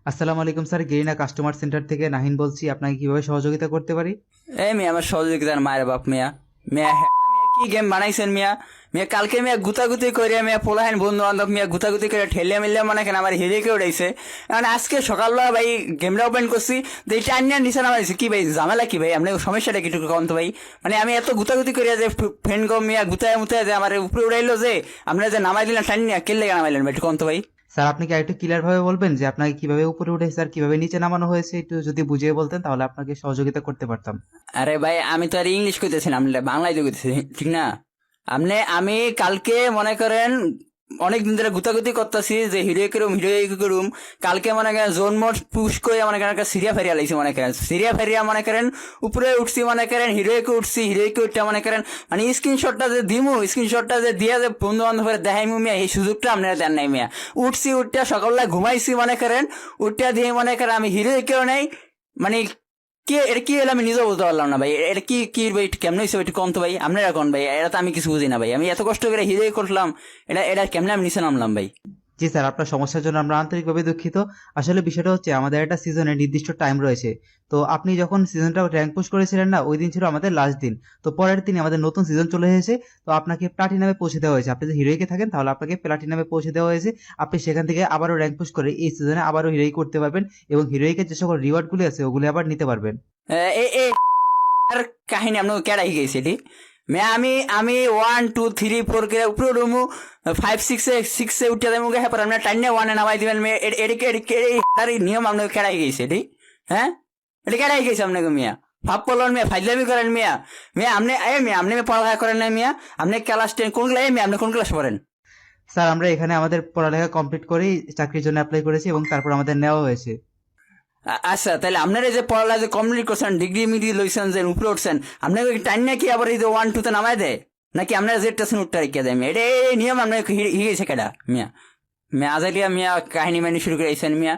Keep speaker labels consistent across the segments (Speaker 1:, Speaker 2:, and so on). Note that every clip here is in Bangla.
Speaker 1: আসসালামু আলাইকুম স্যার, গেরিনা কাস্টমার সেন্টার থেকে নাহিন বলছি। আপনাকে কিভাবে সহযোগিতা করতে পারি?
Speaker 2: এই মিয়া আমার সহযোগিতার মায়ের বাপ মিয়া মিয়া হ্যাঁ মিয়া কি গেম বানাইছেন মিয়া মিয়া কালকে মিয়া গুতাগুতি করে মিয়া পোলাহেন বন্ধু বান্ধব মিয়া গুতাগুতি করে ঠেলে মিললে মনে কেন আমার হিরেকে উঠাইছে। এখন আজকে সকালবেলা ভাই গেমটা ওপেন করছি তো এই টাইম নিয়ে নিচে নামাইছে কি ভাই ঝামেলা কি ভাই আপনার সমস্যাটা কি একটু কম তো ভাই। মানে আমি এত গুতাগুতি করিয়া যে ফ্রেন্ড গো মিয়া গুতায় মুতায় যে আমার উপরে উড়াইলো যে আপনারা যে নামাই দিলেন টাইম নিয়ে কেলে নামাইলেন ভাই একটু কম তো ভাই।
Speaker 1: স্যার, আপনি কি আরেকটু ক্লিয়ার ভাবে বলবেন যে আপনাকে কিভাবে উপরে উঠেছে আর কিভাবে নিচে নামানো হয়েছে? একটু যদি বুঝিয়ে বলতেন তাহলে আপনাকে সহযোগিতা করতে পারতাম।
Speaker 2: আরে ভাই আমি তো আর ইংলিশ কইতেছিলাম বাংলায় তো কইতেছি ঠিক না। আমি কালকে মনে করেন অনেক দিন ধরে গুতাগুতি করতেছি যে হিরো করুম কালকে মনে করেন জোন মোড পুশ করে মনে করেন একটা সিরিয়া ফেরিয়া লাইছি মনে করেন সিরিয়া ফেরিয়া মনে করেন উপরে উঠছি মনে করেন হিরোইকে উঠছি হিরোইকে উঠটা মনে করেন মানে স্ক্রিনশটটা যে দিমু স্ক্রিনশটটা যে দিয়া যে বন্ধু বান্ধবের দেখাইমু মিয়া এই সুযোগটা আপনারা দেন নাই মিয়া। উঠছি উঠটা সকালবেলা ঘুমাইছি মনে করেন উঠটা দিয়ে মনে করেন আমি হিরোইকেও নেই মানে কি এটা কি হলো আমি নিজেও বলতে পারলাম না ভাই এটা কি কি ভাই কেমন হয়েছে একটু কম তো ভাই আপনারা কোন ভাই এটা তো আমি কিছু বুঝি না ভাই আমি এত কষ্ট করে হিরো করলাম এটা এটা কেমনে আমি নিচে নামলাম ভাই।
Speaker 1: জি স্যার, আপনার সমস্যার জন্য আমরা আন্তরিকভাবে দুঃখিত। আসলে বিষয়টা হচ্ছে আমাদের একটা সিজনের নির্দিষ্ট টাইম রয়েছে। তো আপনি যখন সিজনটা র্যাঙ্ক পুশ করেছিলেন না, ওই দিন ছিল আমাদের লাস্ট দিন। তো পরের দিনই আমাদের নতুন সিজন চলে এসেছে। তো আপনাকে প্লাটিনামে পৌঁছে দেওয়া হয়েছে। আপনি যদি হিরোইকে থাকেন তাহলে আপনাকে প্লাটিনামে পৌঁছে দেওয়া হয়েছে। আপনি সেখান থেকে আবারও র্যাঙ্ক পুশ করে এই সিজনে আবারও হিরোই করতে পারবেন এবং হিরোইকে যে সকল রিওয়ার্ডগুলি আছে ওগুলি আবার নিতে পারবেন।
Speaker 2: এ এ আর কাহিনী আপনাকে কেডাই গেছে এটি মে আমি 1 2 3 4 করে উপরে উঠবো 5 6 এ উঠে দেবো হ্যাঁ পর আপনার টাইনে ওয়ানে নামাই দিবেন মে এদিকে এদিকে এই নিয়ম আপনাকে কেডাই গেছে এটি হ্যাঁ এটা কেডাই গেছে আপনাকে মিয়া ভাব পড়লেন মিয়া ফাইজলামি করেন মিয়া মিয়া আপনি আপনি পড়ালেখা করেন না মিয়া আপনি ক্লাস 10 কোন ক্লাস মিয়া আপনি কোন ক্লাস পড়েন।
Speaker 1: স্যার, আমরা এখানে আমাদের পড়ালেখা কমপ্লিট করেই চাকরির জন্য অ্যাপ্লাই করেছি এবং তারপর আমাদের নেওয়া হয়েছে।
Speaker 2: আচ্ছা তাহলে আপনারা যে পড়ালেখা যে কমপ্লিট করছেন ডিগ্রি মিগ্রি লইছেন যে উপরে উঠছেন আপনাকে টাইম নাকি আবার এই যে 1 2 তে নামাই দেয় নাকি আপনারা যে টেস্ট উঠতে রেখে দেয় মিয়া এটা এই নিয়ম আপনাকে হিগেছে কেডা মিয়া মিয়া আজালিয়া মিয়া কাহিনী মানি শুরু করেছেন মিয়া।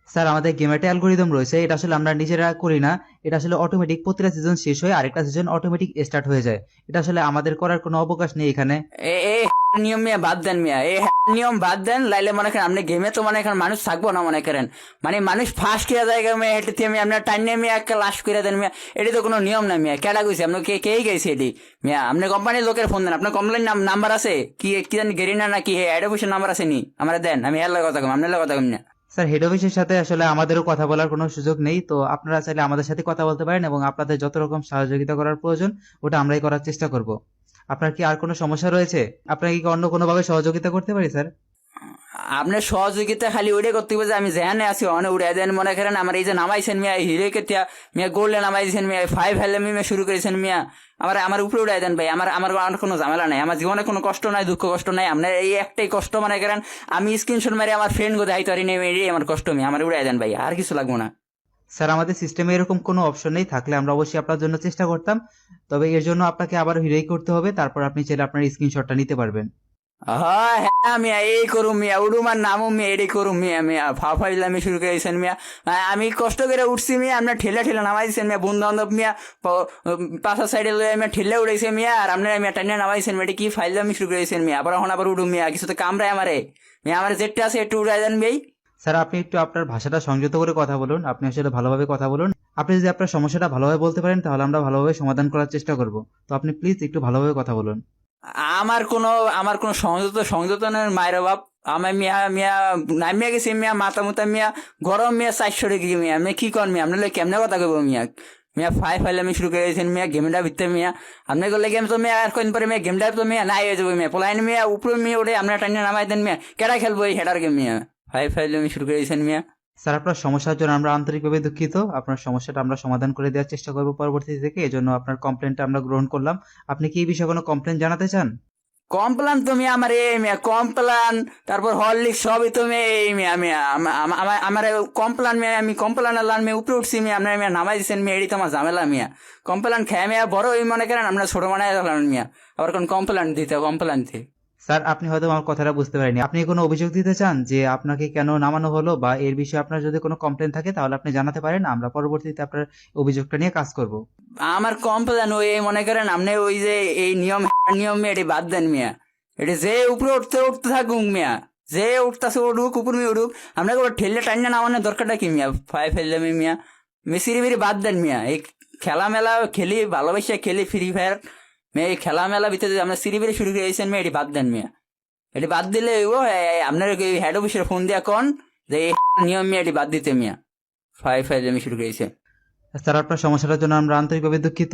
Speaker 1: স্যার, আমাদের গেমের একটা অ্যালগোরিদম রয়েছে। এটা আসলে আমরা নিজেরা করি না। এটা আসলে অটোমেটিক প্রতিটা সিজন শেষ হয়ে আরেকটা সিজন অটোমেটিক স্টার্ট হয়ে যায়। এটা আসলে আমাদের করার কোনো অবকাশ নেই এখানে।
Speaker 2: এ এ নিয়ম মিয়া বাদ দেন মিয়া এই নিয়ম বাদ দেন লাইলে মনে করেন আপনি গেমে তো মনে করেন মানুষ থাকবো না মনে করেন মানে মানুষ ফার্স্ট কিয়া জায়গা মেয়ে হেঁটে আমি আপনার টাইম নিয়ে মিয়া একটা লাশ করে দেন মিয়া এটি তো কোনো নিয়ম না মিয়া কেডা গেছে আপনি কেই গেছে এটি মিয়া আপনি কোম্পানির লোকের ফোন দেন আপনার কোম্পানির নাম্বার আছে কি কি জানি গেরিনা নাকি হেড অফিসের নাম্বার আছে নি আমার দেন আমি এর কথা কম আপনার কথা কম না।
Speaker 1: স্যার, হেড অফিসের সাথে আসলে আমাদেরও কথা বলার কোনো সুযোগ নেই। তো আপনারা চাইলে আমাদের সাথে কথা বলতে পারেন এবং আপনাদের যত রকম সহযোগিতা করার প্রয়োজন ওটা আমরাই করার চেষ্টা করব। আপনার কি আর কোনো সমস্যা রয়েছে? আপনাকে কি অন্য কোনোভাবে সহযোগিতা করতে পারি স্যার?
Speaker 2: আপনার সহযোগিতা খালি ওইটাই করতে হবে যে আমি যেখানে আছি অনেক উড়ে দেন মনে করেন আমার এই যে নামাইছেন মিয়া হিরোকে মিয়া গোল্ডে নামাইছেন মিয়া 5 হেলে মিয়া শুরু করেছেন মিয়া আমার আমার উপরে উড়াই দেন ভাই আমার আমার আর কোনো ঝামেলা নাই আমার জীবনে কোনো কষ্ট নাই দুঃখ কষ্ট নাই আপনার এই একটাই কষ্ট মনে করেন আমি স্ক্রিনশট মারি আমার ফ্রেন্ড গো দেখাইতে পারি নেই এই আমার কষ্ট মিয়া আমার উড়াই দেন ভাই আর কিছু লাগবো না।
Speaker 1: স্যার, আমাদের সিস্টেমে এরকম কোনো অপশন নেই। থাকলে আমরা অবশ্যই আপনার জন্য চেষ্টা করতাম। তবে এর জন্য আপনাকে আবার হিরোই করতে হবে। তারপর আপনি চাইলে আপনার স্ক্রিনশটটা নিতে পারবেন।
Speaker 2: হ্যাঁ হ্যাঁ মিয়া এই করুম মিয়া উড়ুমার নামও মিয়া এটাই করুম মিয়া মিয়া ফাইলামি শুরু করেছেন মিয়া আমি কষ্ট করে উঠছি মিয়া আপনার ঠেলা ঠেলা নামাইছেন মিয়া বন্ধু বান্ধব মিয়া পাশার সাইডে লয়ে মিয়া ঠেলে উড়েছে মিয়া আর আপনারা মিয়া টাইনে নামাইছেন মিয়া এটা কি ফাইলামি শুরু করেছেন মিয়া আবার এখন আবার উঠুম মিয়া কিছু তো কামড়ায় আমারে মিয়া আমার যেটা আছে একটু উড়াই দেন ভাই।
Speaker 1: স্যার, আপনি একটু আপনার ভাষাটা সংযত করে কথা বলুন। আপনি আসলে ভালোভাবে কথা বলুন। আপনি যদি আপনার সমস্যাটা ভালোভাবে বলতে পারেন তাহলে আমরা ভালোভাবে সমাধান করার চেষ্টা করব। তো আপনি প্লিজ একটু ভালোভাবে কথা বলুন।
Speaker 2: আমার কোনো সংযতনের মায়ের বাপ আমার মিয়া মিয়া নামিয়া গেছি মিয়া মাথা মুতা মিয়া গরম মিয়া 400 ডিগ্রি মিয়া আমি কি কর মিয়া আপনার কেমনে কথা কইব মিয়া মিয়া ফাইলে আমি শুরু করেছেন মিয়া গেমটা ভিতরে মিয়া আপনি করলে গেম তো মিয়া আর কোন পরে মিয়া গেমটা তো মিয়া নাই হয়ে যাবো মিয়া পোলাইন মিয়া উপরে মিয়া ওঠে আপনার টাইনে নামাই দেন মিয়া কেডা খেলবো এই হেডার গেম মিয়া ফাইলে আমি শুরু করেছেন মিয়া।
Speaker 1: স্যার, আপনার সমস্যার জন্য আমরা আন্তরিকভাবে দুঃখিত। আপনার সমস্যাটা আমরা সমাধান করে দেওয়ার চেষ্টা করব পরবর্তী থেকে। এজন্য আপনার কমপ্লেনটা আমরা গ্রহণ করলাম। আপনি কি এই বিষয়ে কোনো কমপ্লেন জানাতে চান?
Speaker 2: কমপ্লান তুমি আমার এই মিয়া কমপ্লান তারপর হরলিক্স সবই তুমি এই মিয়া মিয়া আমার কমপ্লান মিয়া আমি কমপ্লান আল্লাহ মেয়ে উপরে উঠছি মিয়া আপনার মিয়া নামাই দিচ্ছেন মিয়া এটি তোমার ঝামেলা মিয়া কমপ্লান খেয়ে মিয়া বড় ওই মনে করেন আমরা ছোট মনে মিয়া আবার কোন কমপ্লান দিতে কমপ্লান দিতে।
Speaker 1: স্যার, আপনি হয়তো আমার কথাটা বুঝতে পারেননি। আপনি কোনো অভিযোগ দিতে চান যে আপনাকে কেন নামানো হলো, বা এর বিষয়ে আপনার যদি কোনো কমপ্লেন থাকে তাহলে আপনি জানাতে পারেন। আমরা পরবর্তীতে আপনার অভিযোগটা নিয়ে কাজ করব।
Speaker 2: আমার কমপ্লান ওই মনে করেন আপনি ওই যে এই নিয়ম নিয়ম এটি বাদ দেন মিয়া এটি যে উপরে উঠতে উঠতে থাকুক মিয়া যে উঠতেছে উঠুক, উপর মেয়ে উঠুক, আপনাকে ওর ঠেললে টাইনা নামানোর দরকারটা কি মিয়া? ফাই ফেললে মিয়া মেসিরি মেরি বাদ দেন মিয়া। এই খেলা মেলা খেলি, ভালোবাসা খেলি ফ্রি ফায়ার মেয়ে, এই খেলা মেলা ভিতরে যে আমরা সিরিবিরি শুরু করে দিয়েছেন মেয়ে, এটি বাদ দেন মিয়া। এটি বাদ দিলে ও আপনার হেড অফিসের ফোন দিয়া কন যে এই নিয়ম মিয়া এটি বাদ দিতে মিয়া। ফাই ফেললে আমি শুরু করেছে।
Speaker 1: স্যার আপনার সমস্যাটার জন্য আমরা আন্তরিকভাবে দুঃখিত।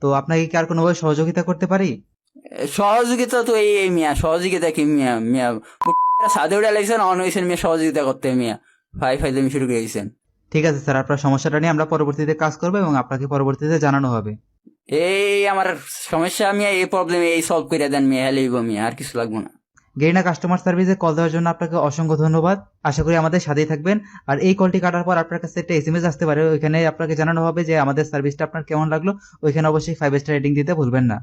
Speaker 1: তো আপনাকে কি আর কোনোভাবে সহযোগিতা করতে পারি?
Speaker 2: সহযোগিতা তো এই মিয়া, সহযোগিতা কি মিয়া? মিয়া সাদে উড়ে লাগছেন, অন হয়েছেন মিয়া সহযোগিতা করতে মিয়া। ফাই ফাইলে আমি শুরু করেছেন।
Speaker 1: ঠিক আছে স্যার, আপনার সমস্যাটা নিয়ে আমরা পরবর্তীতে কাজ করবো এবং আপনাকে পরবর্তীতে জানানো হবে।
Speaker 2: এই আমার সমস্যা মিয়া, এই প্রবলেম এই সলভ করে দেন মিয়া, হেলেইব মিয়া, আর কিছু লাগবো না।
Speaker 1: গেরিনা কাস্টমার সার্ভিসে কল দেওয়ার জন্য আপনাকে অসংখ্য ধন্যবাদ। আশা করি আমাদের সাথেই থাকবেন। আর এই কলটি কাটার পর আপনার কাছে একটা এসএমএস আসতে পারে, ওইখানে আপনাকে জানানো হবে যে আমাদের সার্ভিসটা আপনার কেমন লাগলো। ওইখানে অবশ্যই 5 স্টার রেটিং দিতে ভুলবেন না।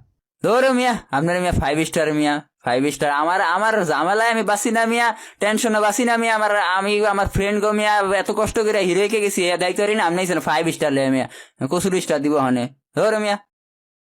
Speaker 2: ধরো মিয়া আপনার মিয়া 5 স্টার মিয়া, 5 স্টার। আমার আমার ঝামেলায় আমি বাসি না মিয়া, টেনশনে বাসি না মিয়া। আমি আমার ফ্রেন্ড গো মিয়া এত কষ্ট করে হিরোইকে গেছি, দায়িত্ব না আপনি 5 স্টার লে মিয়া, কসুর স্টার দিব হনে। ধরো মিয়া।